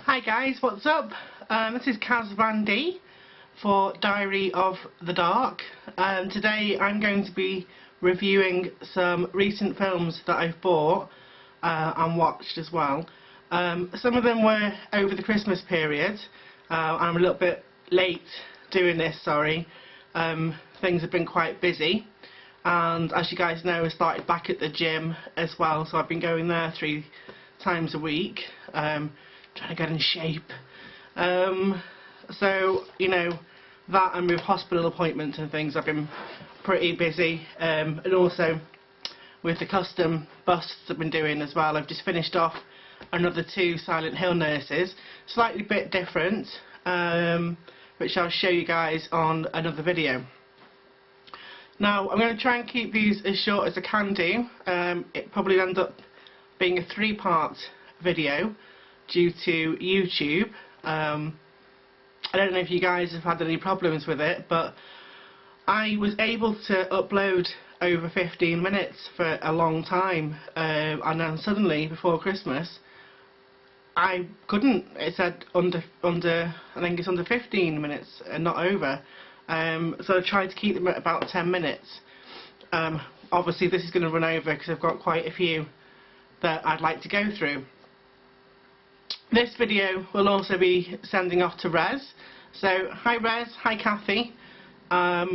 Hi guys, what's up? This is Kaz Randy for Diary of the Dark. Today I'm going to be reviewing some recent films that I've bought and watched as well. Some of them were over the Christmas period. I'm a little bit late doing this, sorry. Things have been quite busy, and as you guys know, I started back at the gym as well, so I've been going there 3 times a week. Trying to get in shape. So, you know, that and with hospital appointments and things, I've been pretty busy. And also with the custom busts I've been doing as well. I've just finished off another 2 Silent Hill nurses, slightly bit different, which I'll show you guys on another video. Now, I'm going to try and keep these as short as I can do. It probably end up being a 3-part video due to YouTube. I don't know if you guys have had any problems with it, but I was able to upload over 15 minutes for a long time, and then suddenly before Christmas I couldn't. It said under I think it's under 15 minutes and not over. So I tried to keep them at about 10 minutes. Obviously this is going to run over because I've got quite a few that I'd like to go through. This video will also be sending off to Rez. So, hi Rez, hi Kathy. I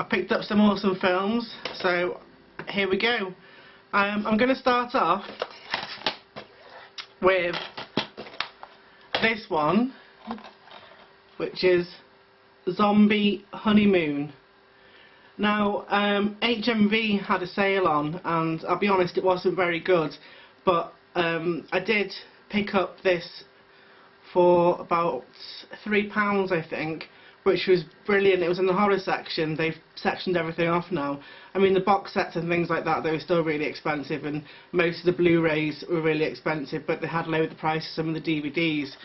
picked up some awesome films, so here we go. I'm going to start off with this one, which is Zombie Honeymoon. Now, HMV had a sale on, and I'll be honest, it wasn't very good, but I did pick up this for about £3 I think, which was brilliant. It was in the horror section. They've sectioned everything off now. I mean, the box sets and things like that, they were still really expensive, and most of the Blu-rays were really expensive, but they had lowered the price of some of the DVDs.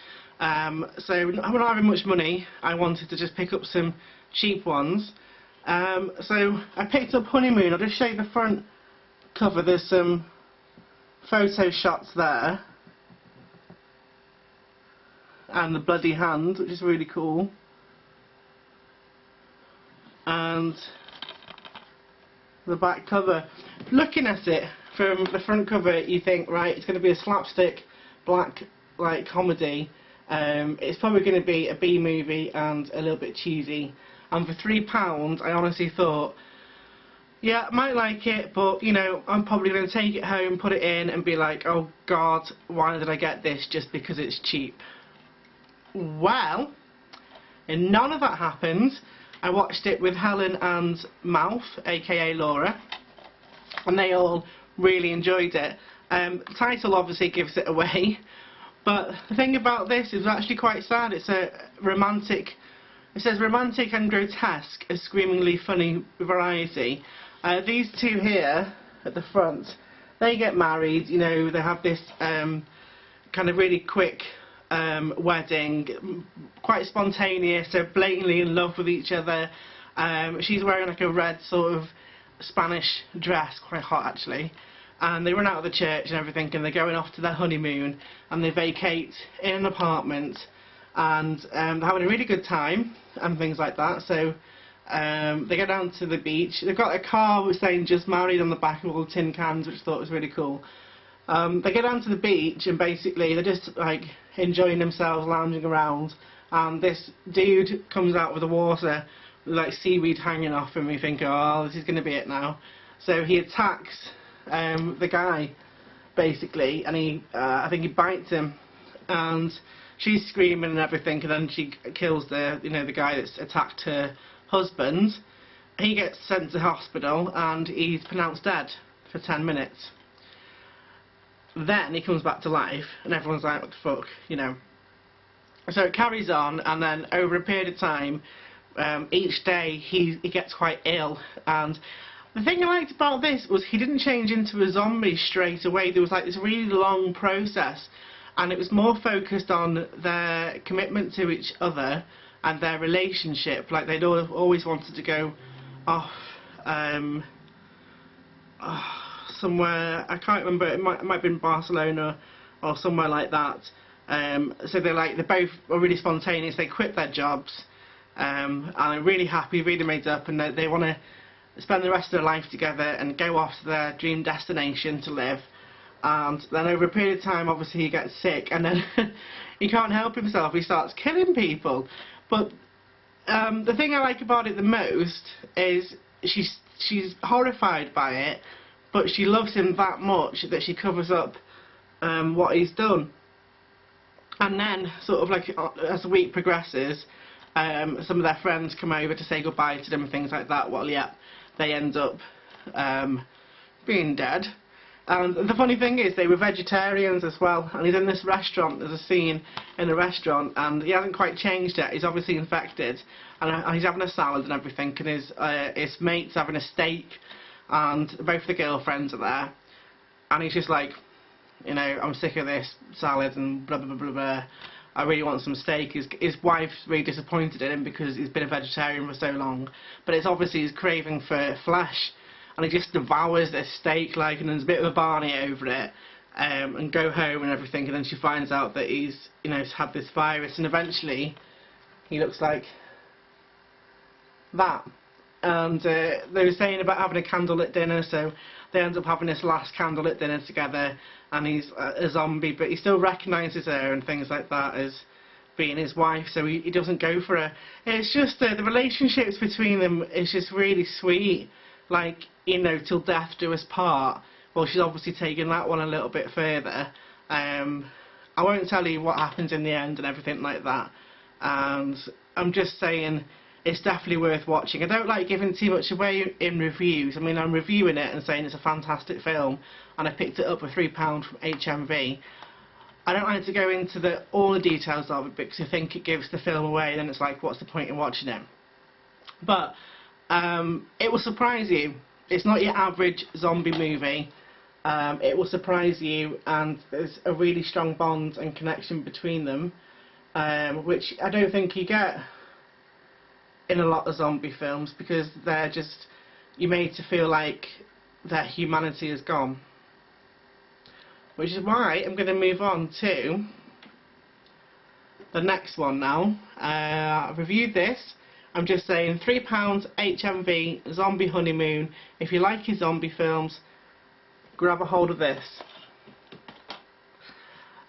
So not having much money, I wanted to just pick up some cheap ones. So I picked up Honeymoon. I'll just show you the front cover. There's some photo shots there, and the bloody hand, which is really cool. And the back cover. Looking at it from the front cover, you think, right, it's going to be a slapstick black like comedy. It's probably going to be a B movie and a little bit cheesy. And for £3 I honestly thought, yeah, I might like it, but you know, I'm probably going to take it home, put it in and be like, oh god, why did I get this just because it's cheap? Well, and none of that happened. I watched it with Helen and Mouth, aka Laura, and they all really enjoyed it. The title obviously gives it away, but the thing about this is actually quite sad. It's a romantic, it says romantic and grotesque, a screamingly funny variety. These 2 here at the front, they get married, you know, they have this kind of really quick wedding, quite spontaneous. They're blatantly in love with each other. She's wearing like a red sort of Spanish dress, quite hot actually, and they run out of the church and everything, and they're going off to their honeymoon, and they vacate in an apartment, and they're having a really good time and things like that. So they go down to the beach. They've got a car with saying just married on the back of all tin cans, which I thought was really cool. They go down to the beach and basically they're just like enjoying themselves, lounging around, and this dude comes out with the water with like seaweed hanging off, and we think, oh, this is going to be it now. So he attacks the guy basically, and he I think he bites him, and she's screaming and everything, and then she kills the, you know, the guy that's attacked her husband. He gets sent to hospital and he's pronounced dead for 10 minutes. Then he comes back to life and everyone's like, what the fuck, you know. So it carries on, and then over a period of time, each day he gets quite ill. And the thing I liked about this was he didn't change into a zombie straight away. There was like this really long process, and it was more focused on their commitment to each other and their relationship. Like they'd always wanted to go off somewhere, I can't remember, it might have been Barcelona or somewhere like that, So they're both are really spontaneous. They quit their jobs and are really happy, really made up, and they want to spend the rest of their life together and go off to their dream destination to live. And then over a period of time, obviously he gets sick, and then he can't help himself. He starts killing people. But the thing I like about it the most is she's horrified by it, but she loves him that much that she covers up what he's done. And then, sort of like as the week progresses, some of their friends come over to say goodbye to them and things like that. Well, yeah, they end up being dead. And the funny thing is, they were vegetarians as well. And he's in this restaurant. There's a scene in the restaurant, and he hasn't quite changed yet. He's obviously infected, and he's having a salad and everything. And his mate's having a steak, and both the girlfriends are there. And he's just like, you know, I'm sick of this salad and blah blah blah blah blah. I really want some steak. His wife's really disappointed in him because he's been a vegetarian for so long. But it's obviously his craving for flesh. And he just devours this steak, like, and there's a bit of a Barney over it, and go home and everything. And then she finds out that he's, you know, had this virus, and eventually he looks like that. And they were saying about having a candlelit dinner, so they end up having this last candlelit dinner together, and he's a zombie, but he still recognises her and things like that as being his wife, so he doesn't go for her. It's just the relationships between them is just really sweet. Like, you know, till death do us part. Well, she's obviously taken that one a little bit further. I won't tell you what happens in the end and everything like that. And I'm just saying it's definitely worth watching. I don't like giving too much away in reviews. I mean, I'm reviewing it and saying it's a fantastic film, and I picked it up for £3 from HMV. I don't like to go into all the details of it because I think it gives the film away, then it's like, what's the point in watching it? But it will surprise you. It's not your average zombie movie. It will surprise you, and there's a really strong bond and connection between them, which I don't think you get in a lot of zombie films, because you're made to feel like their humanity is gone. Which is why I'm going to move on to the next one now. I've reviewed this. I'm just saying, £3 HMV Zombie Honeymoon. If you like your zombie films, grab a hold of this.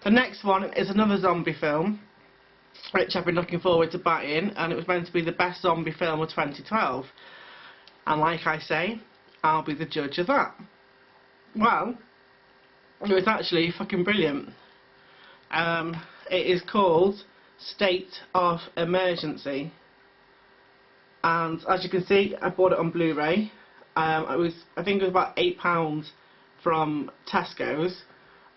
The next one is another zombie film, which I've been looking forward to buying, and it was meant to be the best zombie film of 2012. And like I say, I'll be the judge of that. Well, it was actually fucking brilliant. It is called State of Emergency. And as you can see, I bought it on Blu-ray. I think it was about £8 from Tesco's,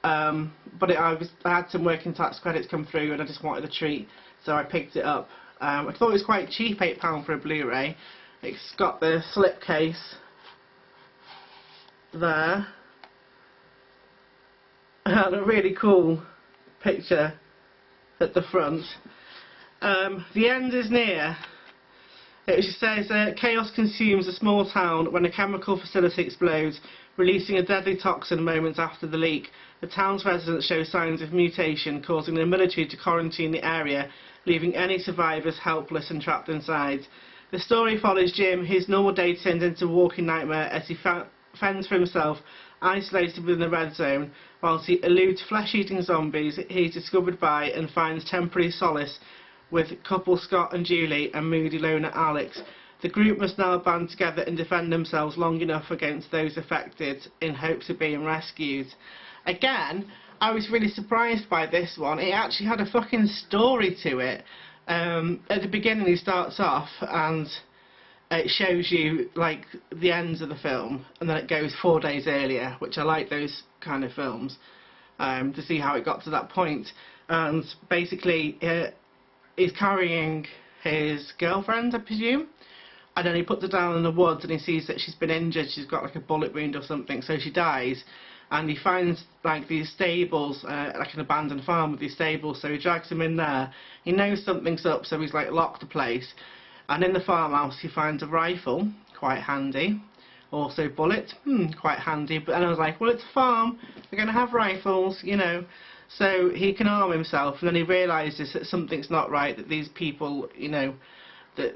but I had some working tax credits come through, and I just wanted a treat, so I picked it up. I thought it was quite cheap, £8 for a Blu-ray. It's got the slipcase there, and a really cool picture at the front. The end is near. It just says, chaos consumes a small town when a chemical facility explodes, releasing a deadly toxin moments after the leak. The town's residents show signs of mutation, causing the military to quarantine the area, leaving any survivors helpless and trapped inside. The story follows Jim, whose normal day turns into a walking nightmare as he fends for himself, isolated within the red zone. Whilst he eludes flesh-eating zombies, he is discovered by and finds temporary solace with couple Scott and Julie and moody loner Alex. The group must now band together and defend themselves long enough against those affected in hopes of being rescued. Again, I was really surprised by this one. It actually had a fucking story to it. At the beginning he starts off and it shows you like the ends of the film, and then it goes 4 days earlier, which I like those kind of films, to see how it got to that point. And basically he's carrying his girlfriend, I presume, and then he puts her down in the woods and he sees that she's been injured, she's got like a bullet wound or something, so she dies. And he finds like these stables, like an abandoned farm with these stables, so he drags him in there. He knows something's up, so he's like locked the place. And in the farmhouse he finds a rifle, quite handy. Also bullets, quite handy. But then I was like, well, it's a farm, they're going to have rifles, you know. so he can arm himself, and then he realises that something's not right, that these people, you know, that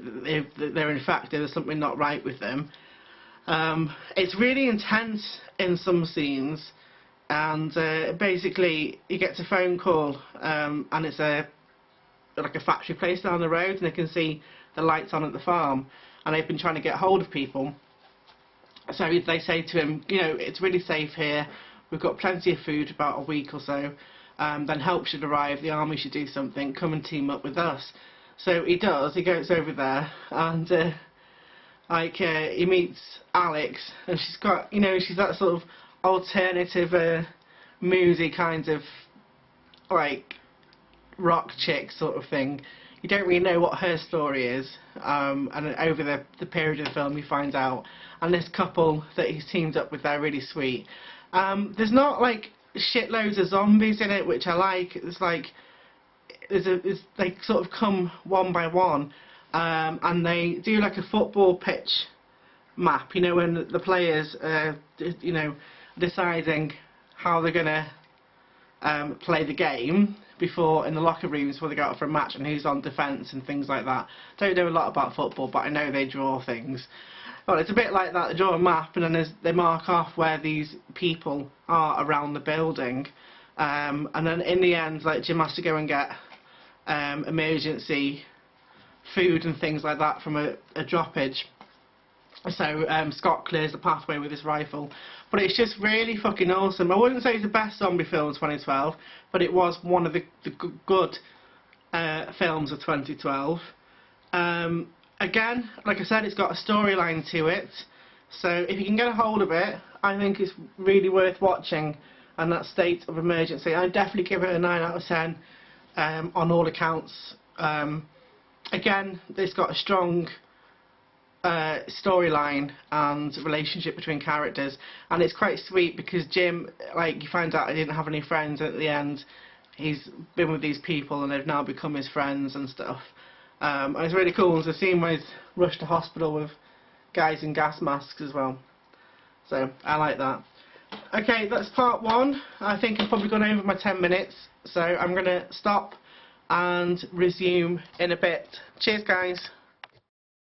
they're infected, there's something not right with them. It's really intense in some scenes, and basically he gets a phone call, and it's like a factory place down the road, and they can see the lights on at the farm, and they've been trying to get hold of people. So they say to him, you know, it's really safe here, we've got plenty of food, about a week or so, then help should arrive, the army should do something, come and team up with us. So he does, he goes over there, and he meets Alex, and she's got, you know, she's that sort of alternative, moody kind of, like, rock chick sort of thing. You don't really know what her story is, and over the period of the film you find out. And this couple that he's teamed up with, they're really sweet. There's not like shitloads of zombies in it, which I like. It's like they sort of come one by one, and they do like a football pitch map. You know, when the players, you know, deciding how they're gonna play the game before in the locker rooms before they go out for a match, and who's on defence and things like that. Don't know a lot about football, but I know they draw things. Well, it's a bit like that. They draw a map, and then they mark off where these people are around the building, and then in the end, like, Jim has to go and get emergency food and things like that from a droppage. So Scott clears the pathway with his rifle, but it's just really fucking awesome. I wouldn't say it's the best zombie film of 2012, but it was one of the good films of 2012. Again, like I said, it's got a storyline to it, so if you can get a hold of it, I think it's really worth watching. And that state of emergency, I'd definitely give it a 9 out of 10 on all accounts. Again, it's got a strong storyline and relationship between characters, and it's quite sweet because Jim, like, you find out he didn't have any friends, and at the end he's been with these people and they've now become his friends and stuff. And it's really cool. There's a scene where he's rushed to hospital with guys in gas masks as well, so I like that. Okay, that's part 1. I think I've probably gone over my 10 minutes, so I'm going to stop and resume in a bit. Cheers guys.